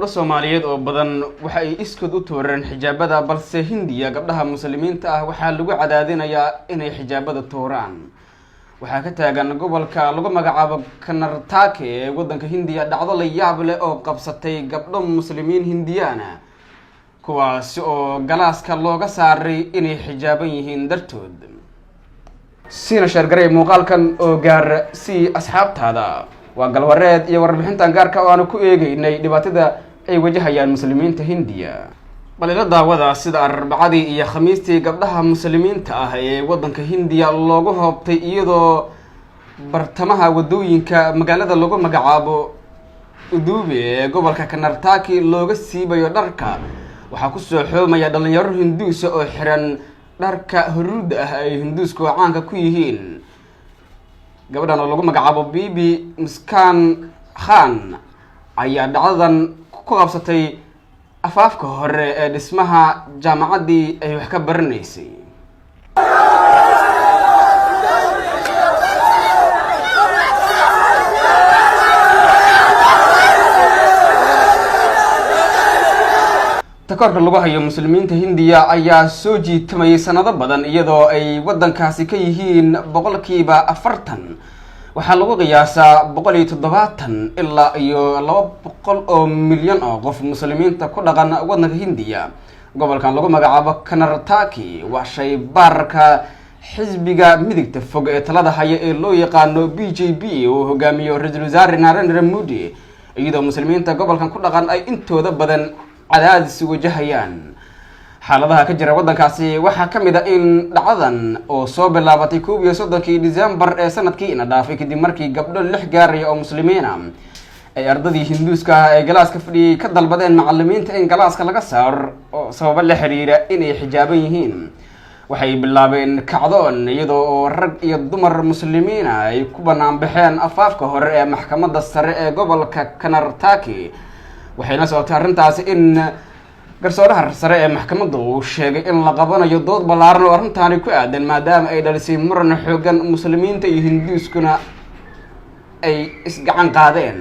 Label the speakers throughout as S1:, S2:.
S1: gabdho Soomaaliyeed oo badan waxa ay iskood u tooreen xijaabada balse Hindiya gabdhaha muslimiinta ah waxa lagu cadaadinayaa inay xijaabada tooraan. Waxa ka taagan gobolka lagu magacaabo Karnataka ee wadanka Hindiya dhacdo la yaab leh oo qabsatay gabdho muslimiin Hindiyaana kuwaas oo galaaska looga saaray inay xijaaban yihiin dartood. Sina shargaray muuqaalkan oo gaar si asxaabtaada waa galwareed iyo warbixintan gaarka oo aan ku eegaynay dhibaatada ay wajahayaan muslimiinta Hindiya. balila daawada sida Arbacadii iyo Khamiistii gabdhaha muslimiinta ah ee wadanka Hindiya loogu hoobtay iyadoo bartamaha wadooyinka magaalada lagu magacaabo Udubi ee gobolka Karnataka looga siibayo dharka. Waxa ku soo xoomaya dhalinyaro Hinduus oo xiran dharka huruud ah ay Hinduusku caanka ku yihiin. gabadhan oo lagu magacaabo Bibi Muskan Khan ayaa dhacdadan ku qabsatay afaafka hore ee dhismaha jaamacadii ay wax ka baranaysay. takoorka lagu hayo muslimiinta Hindiya ayaa soo jiitamay sanado badan iyadoo ay wadankaasi ka yihiin boqolkiiba 40. waxaa lagu qiyaasaa 170 ilaa iyo 200 oo milyan oo qof muslimiinta ku dhaqan wadanka Hindiya. gobolkan lagu magacaabo Karnataka waa shay baarka xisbiga midigta fog ee talada haya ee loo yaqaano BJP oo hogaamiyo Ra'iisul Wasaare Narendra Modi, iyadoo muslimiinta gobolkan ku dhaqan ay intooda badan cadaadis wajahayaan. xaaladaha ka jira wadankaasi waxaa kamid ah in dhacdadan oo soo bilaabatay 31 December ee sanadkii ina dhaafay kadib markii gabdho 6 gaaraya oo muslimiin ah ay ardadii Hinduuska ah ee galaaska fadhiyay ka dalbadeen macallimiinta in galaaska laga saaro oo sabab la xiriira inay xijaaban yihiin. waxay bilaabeen kacdoon iyadoo oo rag iyo dumar muslimiin ah ay ku banaan baxeen afaafka hore ee maxkamadda sare ee gobolka Karnataka. waxayna sababtay arrintaasi in garsooraha sare ee maxkamadda uu sheegay in la qabanayo dood ballaaran oo arrintaani ku aadan maadaama ay dhalisay muran xoogan muslimiinta iyo Hinduuskuna ay isgacan qaadeen.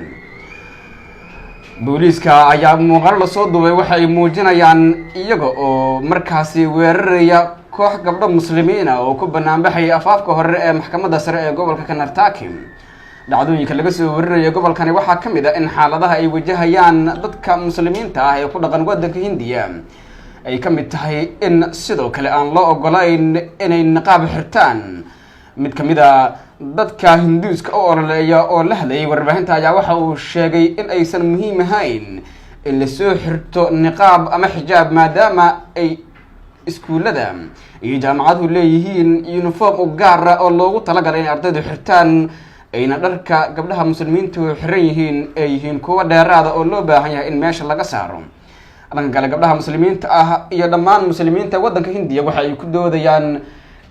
S1: booliiska ayaa muuqaal la soo duubay waxa ay muujinayaan iyaga oo markaasi weeraraya koox gabdho muslimiin ah oo ku banaan baxay afaafka hore ee maxkamadda sare ee gobolka Karnataka. dhacdooyinka laga soo warinayo gobolkani waxaa kamid ah in xaaladaha ay wajahayaan dadka muslimiinta ah ee ku dhaqan wadanka Hindiya ay kamid tahay in sidoo kale aan loo ogolayn inay niqaab xirtaan. mid kamid ah dadka Hinduuska oo ololeeya oo la hadlayay warbaahinta ayaa waxa uu sheegay in aysan muhiim ahayn in la soo xirto niqaab ama xijaab maadaama ay iskuulada iyo jaamacaduhu leeyihiin uniform u gaar ah oo loogu talagalay in ardaydu xirtaan, ayna dharka gabdhaha muslimiintu xiran yihiin ay yihiin kuwa dheeraada oo loo baahan yahay in meesha laga saaro. dhanka kale gabdhaha muslimiinta ah iyo dhammaan muslimiinta wadanka Hindiya waxa ay ku doodayaan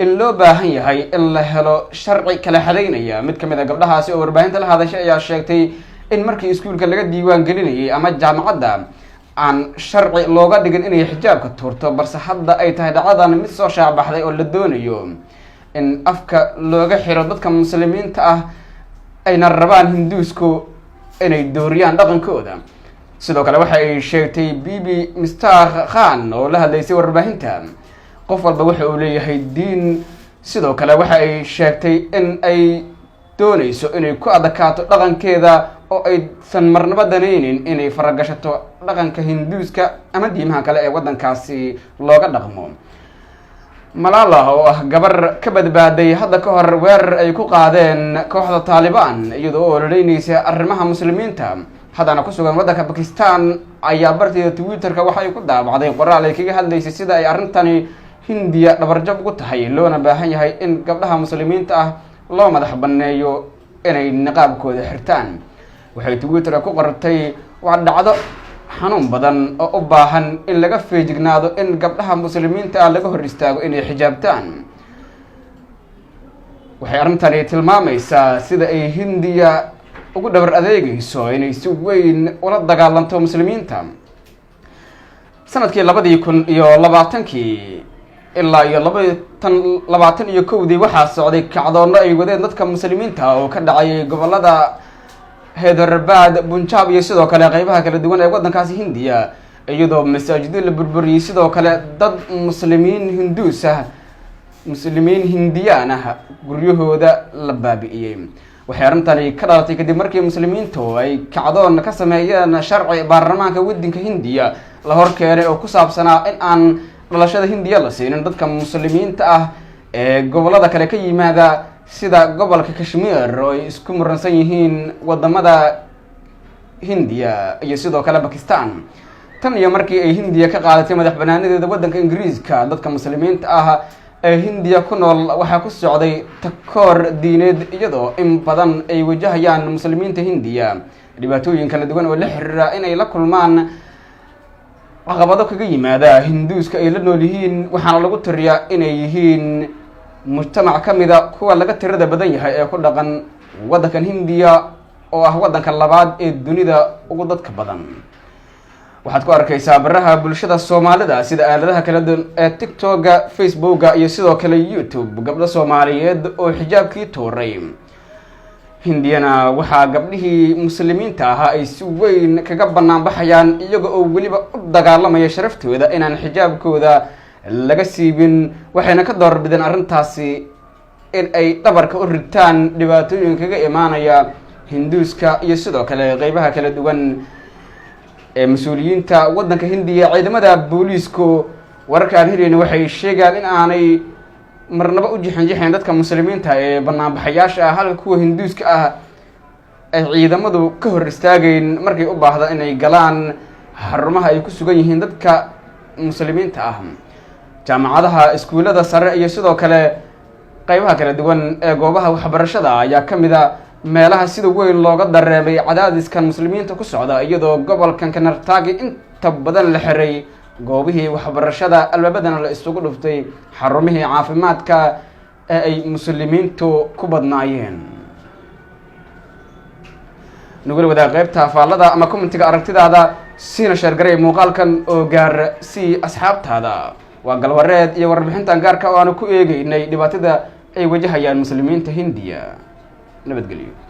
S1: in loo baahan yahay in la helo sharci kala xadeynaya. mid kamid ah gabdhahaasi oo warbaahinta la hadashay ayaa sheegtay in markii iskuulka laga diiwaan gelinayay ama jaamacadda aan sharci looga dhigin inay xijaabka tuurto, balse hadda ay tahay dhacdadan mid soo shaabaxday oo la doonayo in afka looga xiro dadka muslimiinta ah ayna rabaan Hinduusku inay dooriyaan dhaqankooda. sidoo kale waxa ay sheegtay Bibi Muskan Khan oo la hadlaysay warbaahinta qof walba waxa uu leeyahay diin. sidoo kale waxa ay sheegtay in ay doonayso inay ku adkaato dhaqankeeda oo aysan marnaba danaynin inay faragashato dhaqanka Hinduuska ama diimaha kale ee wadankaasi looga dhaqmo. Malala oo ah gabar ka badbaaday hadda ka hor weerar ay ku qaadeen kooxda Taliban iyadoo oo ololeynaysa arrimaha muslimiinta haddana ku sugan wadanka Pakistan ayaa barteeda Twitterka waxa ay ku daabacday qoraal ay kaga hadlaysay sida ay arrintani Hindiya dhabarjab ugu tahay loona baahan yahay in gabdhaha muslimiinta ah loo madax banneeyo inay niqaabkooda xirtaan. waxay Twitterka ku qortay waa dhacdo xanuun badan oo u baahan in laga feejignaado in gabdhaha muslimiinta ah laga hor istaago inay xijaabtaan. waxay arrintani tilmaamaysaa sida ay Hindiya ugu dhabar adeegayso inay si weyn ula dagaalanto muslimiinta. sanadkii 2020 ilaa iyo 2021 waxaa socday kacdoonno ay wadeen dadka muslimiinta oo ka dhacay gobolada Hyderabad, Punjab iyo sidoo kale qaybaha kala duwan ee wadankaasi Hindiya, iyadoo masaajidyo la burburiyay sidoo kale dad muslimiin Hindiyaan ah guryahooda la baabi'iyay. waxay arintani ka dhalatay kadib markii muslimiintu ay kacdoon ka sameeyeen sharci baarlamaanka waddanka Hindiya la horkeenay oo ku saabsanaa in aan dhalashada Hindiya la siinin dadka muslimiinta ah ee gobolada kale ka yimaada sida gobolka Kashmir oo ay isku muransan yihiin wadamada Hindiya iyo sidoo kale Pakistan. tan iyo markii ay Hindiya ka qaadatay madaxbannaanideeda waddanka Ingiriiska, dadka muslimiinta ah ee Hindiya ku nool waxaa ku socday takoor diineed iyadoo in badan ay wajahayaan muslimiinta Hindiya dhibaatooyin kala duwan oo la xiriira in ay la kulmaan caqabado kaga yimaada Hinduuska ay la nool yihiin, waxaana lagu tiriyaa inay yihiin mujtamac ka mida kuwa laga tirada badan yahay ee ku dhaqan waddankan Hindiya oo ah waddanka labaad ee dunida ugu dadka badan. waxaad ku arkaysaa baraha bulshada Soomaalida sida aaladaha kala duwan ee TikTok-ga, Facebook-ga iyo sidoo kale YouTube gabdho Soomaaliyeed oo xijaabkii tuuray. Hindiyana waxaa gabdhihii muslimiinta ahaa ay si weyn kaga bannaan baxayaan iyaga oo weliba u dagaalamaya sharaftooda inaan xijaabkooda laga siibin, waxayna ka doorbideen arrintaasi in ay dhabarka u ritaan dhibaatooyin kaga imaanaya Hinduuska iyo sidoo kale qaybaha kala duwan ee mas-uuliyiinta waddanka Hindiya. ciidamada booliisku wararka aan helayna waxay sheegaan in aanay marnaba u jixin dadka muslimiinta ee banaanbaxayaasha ah, halka kuwa Hinduuska ah ay ciidamadu ka hor istaageen markay u baahda inay galaan xarumaha ay ku sugan yihiin dadka muslimiinta ah. jaamacadaha, iskuulada sare iyo sidoo kale qaybaha kala duwan ee goobaha waxbarashada ayaa ka mid ah meelaha sida weyn looga dareemay cadaadiskan muslimiinta ku socda, iyadoo gobolkan Karnataka inta badan la xiray goobihii waxbarashada, albaabadana la isugu dhuftay xarumihii caafimaadka ee ay muslimiintu ku badnaayeen. nugul wada qaybta faallada ama commentiga aragtidaada siina share garay muuqaalkan oo gaar si asxaabtaada. waa galwareed iyo warbixintan gaarka oo aan ku eegaynay dhibaatada ay wajahayaan muslimiinta Hindiya. nabadgelyo.